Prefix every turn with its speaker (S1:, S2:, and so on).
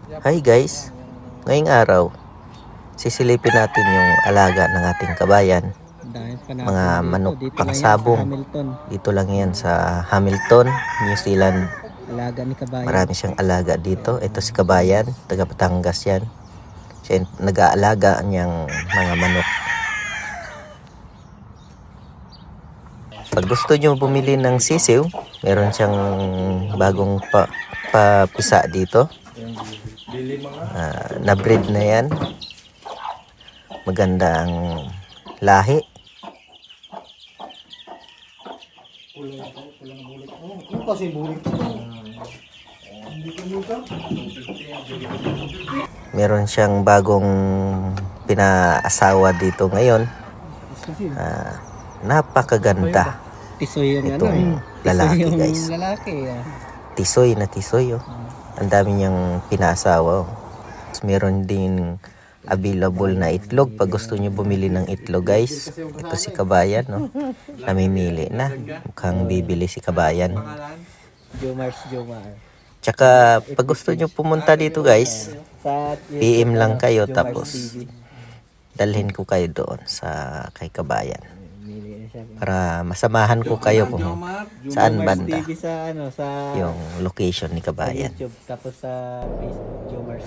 S1: Hi guys, ngayong araw, sisilipin natin yung alaga ng ating kabayan. Mga manok pangsabong. Dito lang yan sa Hamilton, New Zealand.
S2: Alaga ni kabayan.
S1: Marami siyang alaga dito. Ito si kabayan, taga Batangas yan. Siya nag-aalaga niyang mga manok. Pag gusto nyo bumili ng sisiw, meron siyang bagong papisa dito. Na-breed na yan. Maganda ang lahi. Meron siyang bagong pinaasawa dito ngayon. Napakaganda
S2: Tisoy yung
S1: itong lalaki, guys.
S2: Lalaki,
S1: Tisoy na tisoy, oh. Ang dami niyang pinaasawa, oh. Meron din available na itlog pag gusto niyo bumili ng itlog, guys. Ito si kabayan, no? Namimili na. Mukhang bibili si kabayan.
S2: Jomar.
S1: Tsaka pag gusto niyo pumunta dito, guys, PM lang kayo tapos dalhin ko kayo doon sa kay kabayan para masamahan ko kayo kung saan banda
S2: sa
S1: yung location ni kabayan.
S2: YouTube tapos sa Facebook Jomar.